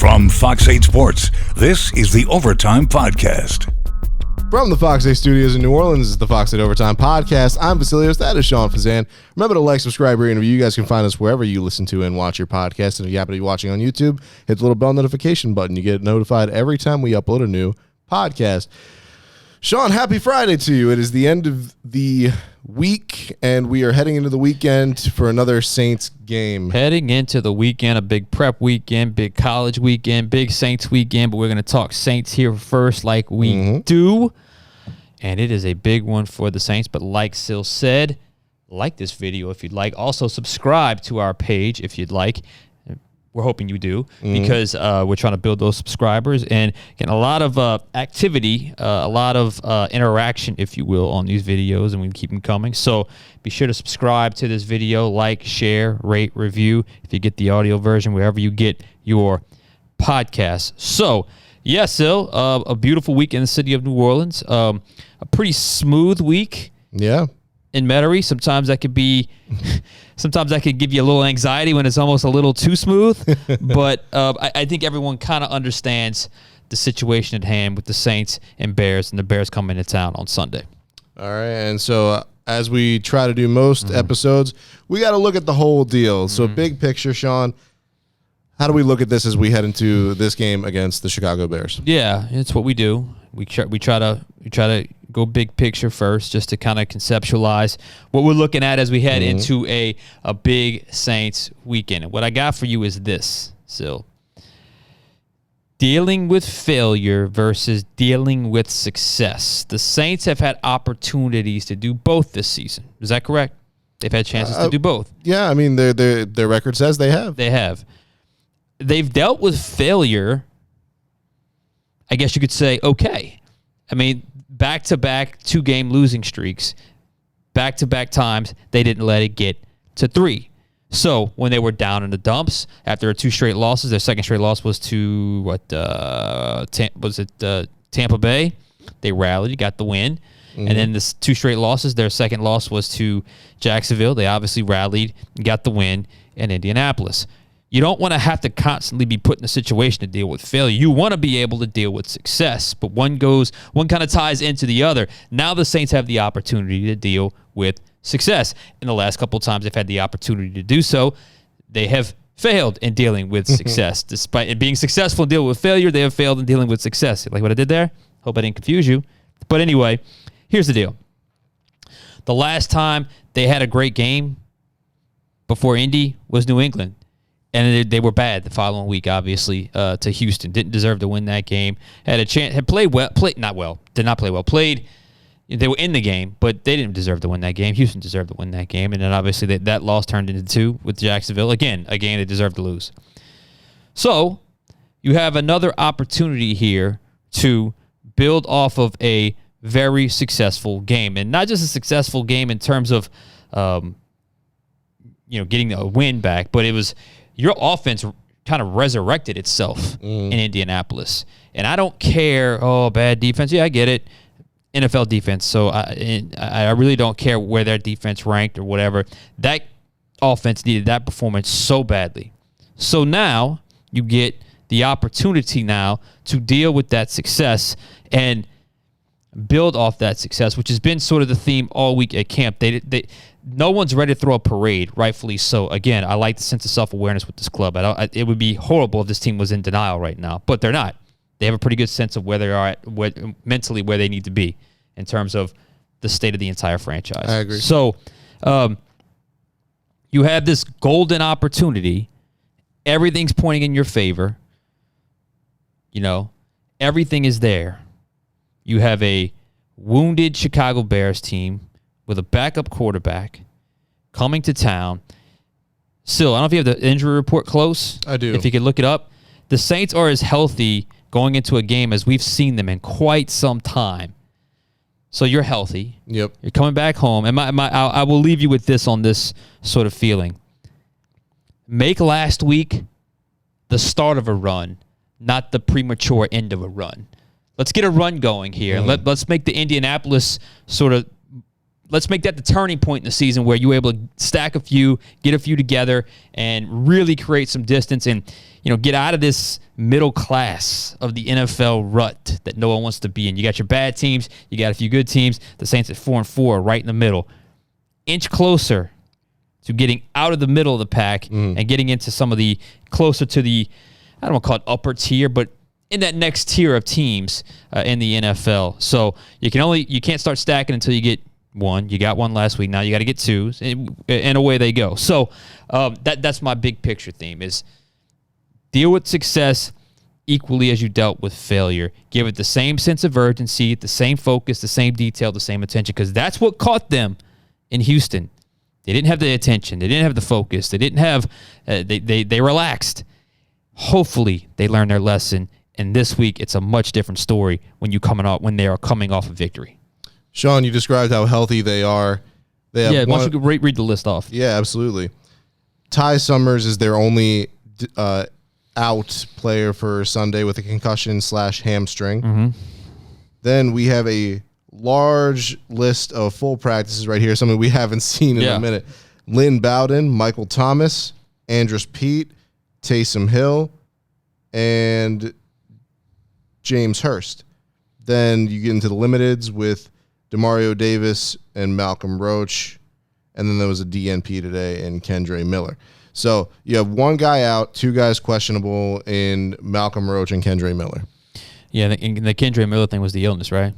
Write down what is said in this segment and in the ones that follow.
From Fox 8 Sports, this is the Overtime Podcast. From the Fox 8 studios in New Orleans, this is the Fox 8 Overtime Podcast. I'm Vasilios. That is Sean Fazende. Remember to like, subscribe, rate, and review. You guys can find us wherever you listen to and watch your podcast. And if you happen to be watching on YouTube, hit the little bell notification button. You get notified every time we upload a new podcast. Sean, happy Friday to you. It is the end of the week, and we are heading into the weekend for another Saints game. Heading into the weekend, a big prep weekend, big college weekend, big Saints weekend, but we're going to talk Saints here first like we do. And it is a big one for the Saints, but like Sil said, like this video if you'd like. Also subscribe to our page if you'd like. We're hoping you do because we're trying to build those subscribers and getting a lot of activity, a lot of interaction, if you will, on these videos, and we keep them coming. So be sure to subscribe to this video, like, share, rate, review if you get the audio version, wherever you get your podcasts. So, yes, Sil, a beautiful week in the city of New Orleans. A pretty smooth week. Yeah. In Metairie, sometimes that could give you a little anxiety when it's almost a little too smooth. But I think everyone kind of understands the situation at hand with the Saints and Bears, and the Bears coming to town on Sunday. All right, and so as we try to do most episodes, we got to look at the whole deal. So big picture, Sean, how do we look at this as we head into this game against the Chicago Bears? Yeah, it's what we do. We try to go big picture first, just to kind of conceptualize what we're looking at as we head into a big Saints weekend. And what I got for you is this, Sil. Dealing with failure versus dealing with success. The Saints have had opportunities to do both this season. Is that correct? They've had chances to do both. Yeah, I mean, their record says they have. They have. They've dealt with failure, I guess you could say, okay. I mean, back-to-back two-game losing streaks, back-to-back times, they didn't let it get to 3. So when they were down in the dumps after 2 straight losses, their second straight loss was to, Tampa Bay? They rallied, got the win. And then the 2 straight losses, their second loss was to Jacksonville. They obviously rallied, got the win in Indianapolis. You don't want to have to constantly be put in a situation to deal with failure. You want to be able to deal with success, but one kind of ties into the other. Now the Saints have the opportunity to deal with success. In the last couple of times they've had the opportunity to do so, they have failed in dealing with success. Despite it being successful in dealing with failure, they have failed in dealing with success. Like what I did there? Hope I didn't confuse you. But anyway, here's the deal. The last time they had a great game before Indy was New England. And they were bad the following week, obviously, to Houston. Didn't deserve to win that game. Had a chance, did not play well. They were in the game, but they didn't deserve to win that game. Houston deserved to win that game. And then obviously that loss turned into 2 with Jacksonville. Again, a game they deserved to lose. So you have another opportunity here to build off of a very successful game. And not just a successful game in terms of getting a win back, but it was your offense kind of resurrected itself in Indianapolis. And I don't care, bad defense. Yeah, I get it. NFL defense. So I really don't care where their defense ranked or whatever. That offense needed that performance so badly. So now you get the opportunity now to deal with that success and build off that success, which has been sort of the theme all week at camp. No one's ready to throw a parade, rightfully so. Again, I like the sense of self-awareness with this club. It would be horrible if this team was in denial right now, but they're not. They have a pretty good sense of where they are mentally where they need to be in terms of the state of the entire franchise. I agree. So you have this golden opportunity. Everything's pointing in your favor. Everything is there. You have a wounded Chicago Bears team with a backup quarterback coming to town. Still, I don't know if you have the injury report close. I do. If you could look it up. The Saints are as healthy going into a game as we've seen them in quite some time. So you're healthy. Yep. You're coming back home. And I will leave you with this on this sort of feeling. Make last week the start of a run, not the premature end of a run. Let's get a run going here. Let's make the Indianapolis let's make that the turning point in the season where you're able to stack a few, get a few together, and really create some distance. And, get out of this middle class of the NFL rut that no one wants to be in. You got your bad teams, you got a few good teams. The Saints at 4-4, right in the middle. Inch closer to getting out of the middle of the pack and getting into some of the closer to the, I don't want to call it upper tier, but in that next tier of teams in the NFL. So you can't start stacking until you get one. You got one last week. Now you got to get two, and away they go. So that's my big picture theme is deal with success equally as you dealt with failure. Give it the same sense of urgency, the same focus, the same detail, the same attention, because that's what caught them in Houston. They didn't have the attention. They didn't have the focus. They didn't have. They relaxed. Hopefully, they learned their lesson. And this week, it's a much different story when they are coming off a victory. Sean, you described how healthy they are. They have why don't you read the list off? Yeah, absolutely. Ty Summers is their only out player for Sunday with a concussion / hamstring. Mm-hmm. Then we have a large list of full practices right here, something we haven't seen in a minute. Lynn Bowden, Michael Thomas, Andrus Peat, Taysom Hill, and James Hurst. Then you get into the limiteds with Demario Davis and Malcolm Roach, and then there was a DNP today in Kendre Miller. So you have one guy out, two guys questionable in Malcolm Roach and Kendre Miller. Yeah, the Kendre Miller thing was the illness, right?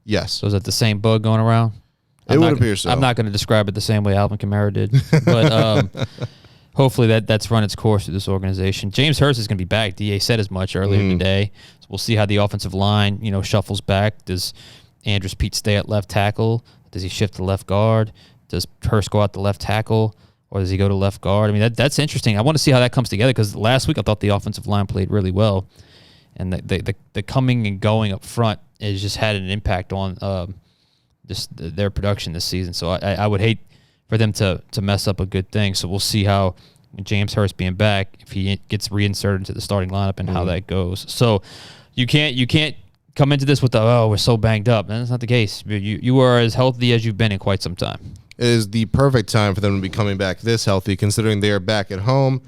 Yes. So is that the same bug going around? It would appear so. I'm not going to describe it the same way Alvin Kamara did, but hopefully that's run its course through this organization. James Hurst is going to be back. DA said as much earlier today. So we'll see how the offensive line, shuffles back. Does Andrus Peat stay at left tackle? Does he shift to left guard? Does Hurst go out to left tackle? Or does he go to left guard? I mean, that's interesting. I want to see how that comes together because last week I thought the offensive line played really well. And the coming and going up front has just had an impact on just their production this season. So I would hate for them to mess up a good thing. So we'll see how James Hurst being back, if he gets reinserted into the starting lineup and how that goes. So you can't come into this with we're so banged up. That's not the case. You are as healthy as you've been in quite some time. It is the perfect time for them to be coming back this healthy, considering they are back at home.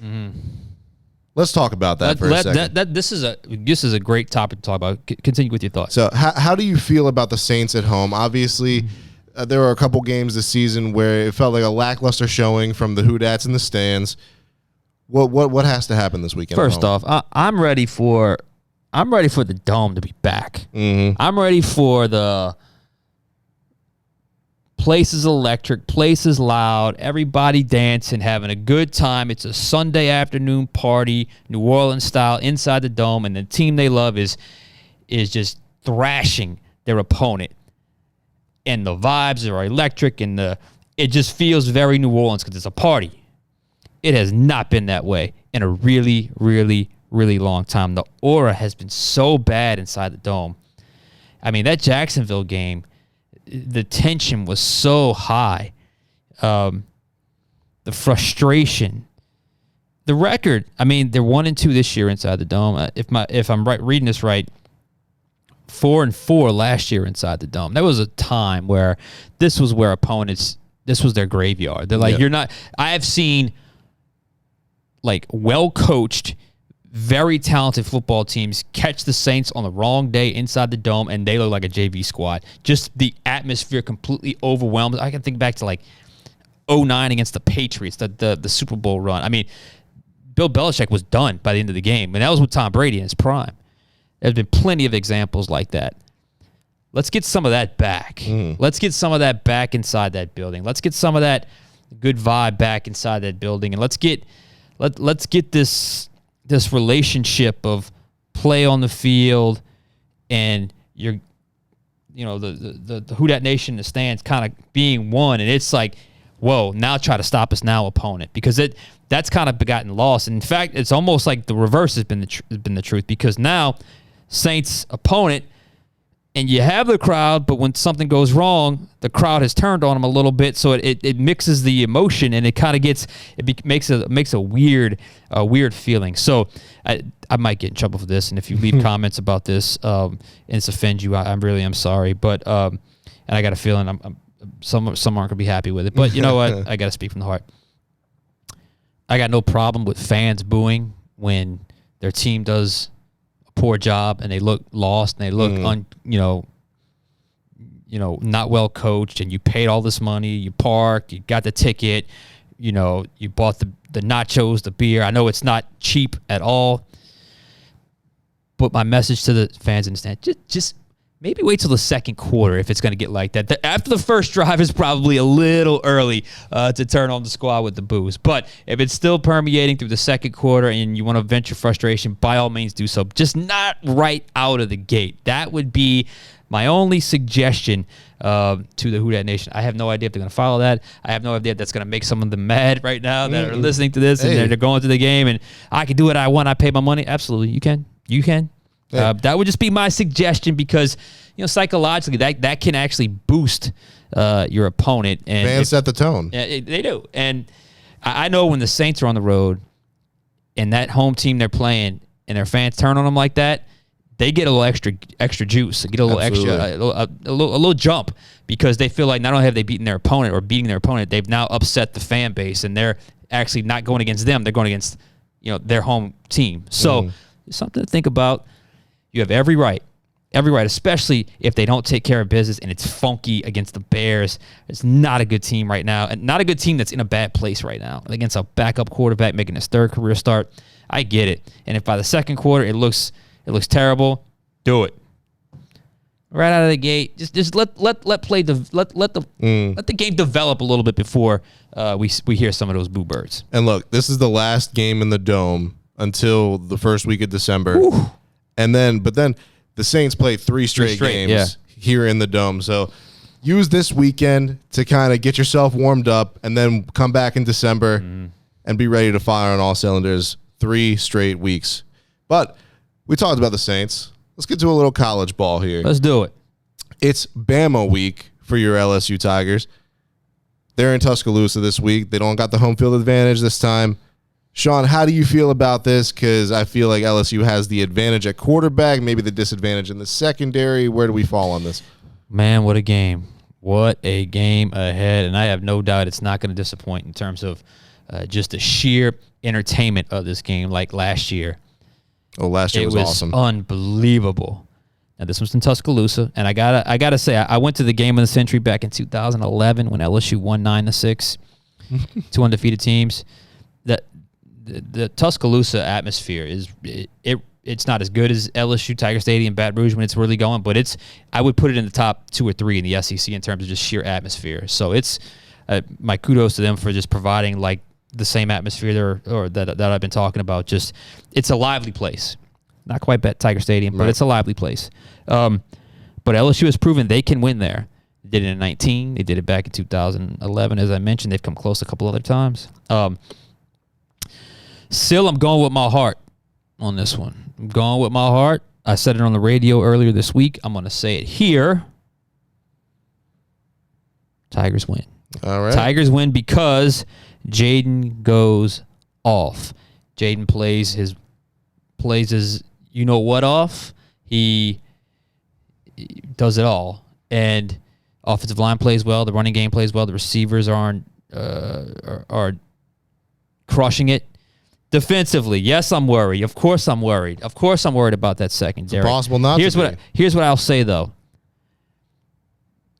Let's talk about that for a second. This is a great topic to talk about. Continue with your thoughts. So how do you feel about the Saints at home? Obviously, there were a couple games this season where it felt like a lackluster showing from the Hoodats in the stands. What has to happen this weekend? First off, I'm ready for the Dome to be back. I'm ready for the place is electric, place is loud, everybody dancing, having a good time. It's a Sunday afternoon party, New Orleans style, inside the Dome, and the team they love is just thrashing their opponent. And the vibes are electric, and it just feels very New Orleans because it's a party. It has not been that way in a really, really, really long time. The aura has been so bad inside the Dome. I mean, that Jacksonville game, the tension was so high. The frustration. The record, I mean, they're 1-2 this year inside the Dome. If I'm reading this right, 4-4 last year inside the Dome. There was a time where this was where opponents, this was their graveyard. They're like, I have seen like well-coached, very talented football teams catch the Saints on the wrong day inside the Dome, and they look like a JV squad. Just the atmosphere completely overwhelmed. I can think back to like 2009 against the Patriots, the Super Bowl run. I mean, Bill Belichick was done by the end of the game, and that was with Tom Brady in his prime. There's been plenty of examples like that. Let's get some of that back. Let's get some of that back inside that building. Let's get some of that good vibe back inside that building, and let's get this relationship of play on the field and the Who Dat Nation in the stands kind of being one, and it's like, whoa, now try to stop us now, opponent, because that's kind of gotten lost. And in fact, it's almost like the reverse has been the truth, because now Saints opponent, and you have the crowd, but when something goes wrong, the crowd has turned on them a little bit, so it mixes the emotion, and it kind of makes a weird feeling. So I might get in trouble for this, and if you leave comments about this and it's offend you, I really am sorry. But and I got a feeling some aren't gonna be happy with it. But you know what? I got to speak from the heart. I got no problem with fans booing when their team does a poor job and they look lost and they look not well coached, and you paid all this money, you parked, you got the ticket, you bought the nachos, the beer. I know it's not cheap at all, but my message to the fans in the stand, just maybe wait till the second quarter if it's going to get like that. After the first drive is probably a little early to turn on the squad with the booze. But if it's still permeating through the second quarter and you want to vent your frustration, by all means do so. Just not right out of the gate. That would be my only suggestion to the Who Dat Nation. I have no idea if they're going to follow that. I have no idea if that's going to make some of them mad right now that are listening to this and they're going to the game and I can do what I want. I pay my money. Absolutely. You can. That would just be my suggestion because, psychologically that can actually boost your opponent. And fans set the tone. They do. And I know when the Saints are on the road and that home team they're playing and their fans turn on them like that, they get a little extra juice, get a little extra, a little jump because they feel like not only have they beating their opponent, they've now upset the fan base and they're actually not going against them. They're going against, their home team. So it's something to think about. You have every right, especially if they don't take care of business and it's funky against the Bears. It's not a good team right now, and not a good team that's in a bad place right now. Against a backup quarterback making his third career start, I get it. And if by the second quarter it looks terrible, do it. Right out of the gate, just let the game develop a little bit before we hear some of those boo birds. And look, this is the last game in the Dome until the first week of December. Ooh. But then the Saints play three straight games here in the Dome. So use this weekend to kind of get yourself warmed up and then come back in December and be ready to fire on all cylinders 3 straight weeks. But we talked about the Saints. Let's get to a little college ball here. Let's do it. It's Bama week for your LSU Tigers. They're in Tuscaloosa this week. They don't got the home field advantage this time. Sean, how do you feel about this? Because I feel like LSU has the advantage at quarterback, maybe the disadvantage in the secondary. Where do we fall on this? Man, what a game. What a game ahead. And I have no doubt it's not going to disappoint in terms of just the sheer entertainment of this game like last year. Oh, last year was awesome. It was unbelievable. Now, this was in Tuscaloosa. And I gotta say, I went to the game of the century back in 2011 when LSU won 9-6. 2 undefeated teams. The Tuscaloosa atmosphere it's not as good as LSU Tiger Stadium, Baton Rouge when it's really going, but I would put it in the top 2 or 3 in the SEC in terms of just sheer atmosphere. So it's my kudos to them for just providing like the same atmosphere that I've been talking about. Just it's a lively place, not quite Tiger Stadium, but it's a lively place. But LSU has proven they can win there. They did it in 2019. They did it back in 2011. As I mentioned, they've come close a couple other times. Still, I'm going with my heart on this one. I'm going with my heart. I said it on the radio earlier this week. I'm going to say it here. Tigers win. All right. Tigers win because Jaden goes off. Jaden plays his you-know-what off. He does it all. And offensive line plays well. The running game plays well. The receivers are crushing it. Defensively, yes, I'm worried. Of course I'm worried. Of course I'm worried about that secondary. It's impossible not Here's to be. Here's what I'll say, though.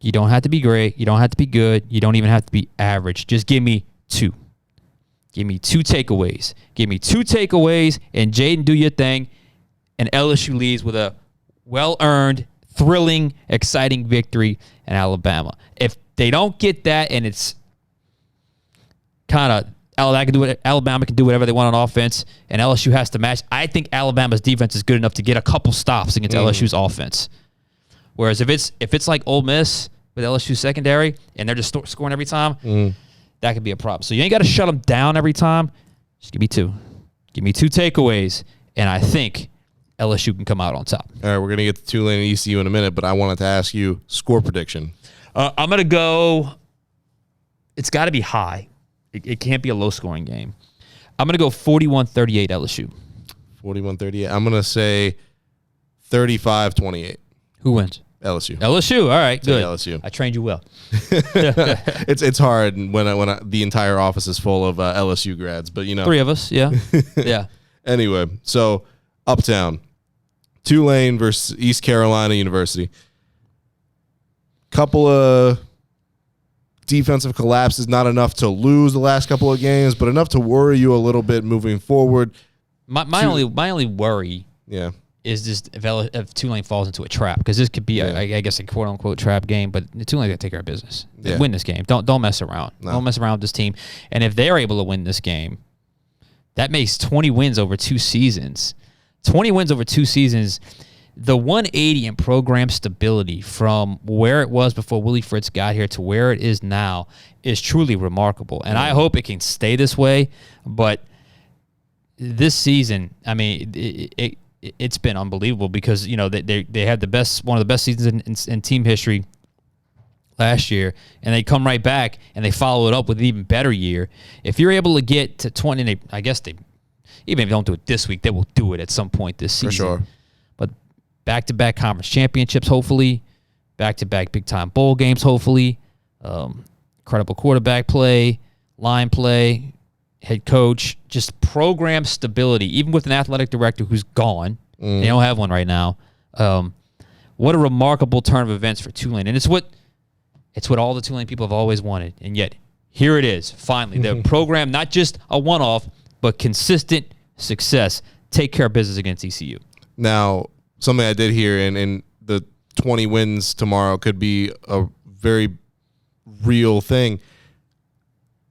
You don't have to be great. You don't have to be good. You don't even have to be average. Just give me 2. Give me 2 takeaways. Give me 2 takeaways, and Jaden, do your thing, and LSU leaves with a well-earned, thrilling, exciting victory in Alabama. If they don't get that and it's kind of Alabama can do whatever they want on offense, and LSU has to match. I think Alabama's defense is good enough to get a couple stops against LSU's offense. Whereas if it's like Ole Miss with LSU secondary and they're just scoring every time, that could be a problem. So you ain't got to shut them down every time. Just give me 2. Give me 2 takeaways, and I think LSU can come out on top. All right, we're going to get to Tulane and ECU in a minute, but I wanted to ask you score prediction. I'm going to go – it's got to be high. It can't be a low-scoring game. I'm going to go 41-38 LSU. 41-38. I'm going to say 35-28. Who wins? LSU. LSU. All right, good. LSU. I trained you well. It's hard when the entire office is full of LSU grads, but 3 of us, yeah. Yeah. Anyway, so Uptown, Tulane versus East Carolina University. Couple of defensive collapses, not enough to lose the last couple of games, but enough to worry you a little bit moving forward. My only worry is just if Tulane falls into a trap, because this could be, I guess, a quote-unquote trap game, but Tulane got to take care of business. Yeah. Win this game. Don't mess around. No. Don't mess around with this team. And if they're able to win this game, that makes 20 wins over 2 seasons. 20 wins over 2 seasons. The 180 in program stability from where it was before Willie Fritz got here to where it is now is truly remarkable. And I hope it can stay this way. But this season, I mean, it's been unbelievable because, you know, they had one of the best seasons in team history last year, and they come right back and they follow it up with an even better year. If you're able to get to 20, I guess even if they don't do it this week, they will do it at some point this season. For sure. But back-to-back conference championships, hopefully. Back-to-back big-time bowl games, hopefully. Incredible quarterback play, line play, head coach, just program stability, even with an athletic director who's gone. They don't have one right now. What a remarkable turn of events for Tulane. And it's what all the Tulane people have always wanted. And yet, here it is, finally. The program, not just a one-off, but consistent success. Take care of business against ECU. Now, something I did hear, and the 20 wins tomorrow could be a very real thing.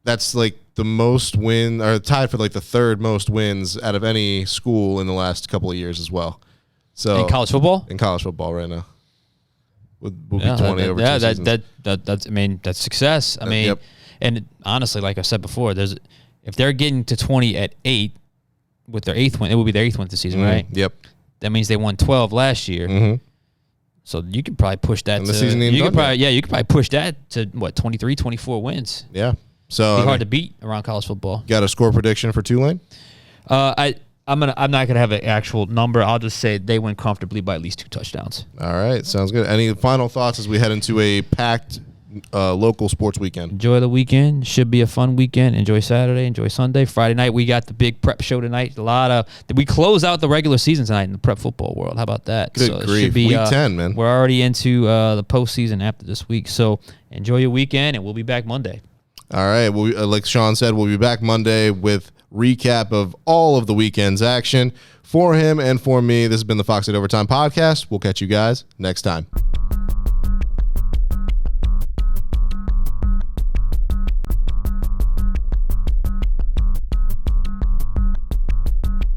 That's like the most win, or tied for like the third most wins out of any school in the last couple of years as well. So in college football? In college football right now. Will be 20 over 2 seasons. That's, I mean, that's success. I mean, and honestly, like I said before, if they're getting to 20 at 8 with their 8th win, it will be their 8th win this season, right? Yep. That means they won 12 last year. So you could probably push that you could probably push that to what, 23, 24 wins. Yeah. So it'd be hard to beat around college football. Got a score prediction for Tulane? I'm not gonna have an actual number. I'll just say they win comfortably by at least 2 touchdowns. All right, sounds good. Any final thoughts as we head into a packed local sports weekend? Enjoy the weekend. Should be a fun weekend. Enjoy Saturday. Enjoy Sunday. Friday night we got the big prep show tonight. We close out the regular season tonight in the prep football world. How about that? Good so grief. It should be, week 10, man. We're already into the postseason after this week. So enjoy your weekend, and we'll be back Monday. All right. Well, like Sean said, we'll be back Monday with recap of all of the weekend's action. For him and for me, this has been the Fox 8 Overtime Podcast. We'll catch you guys next time.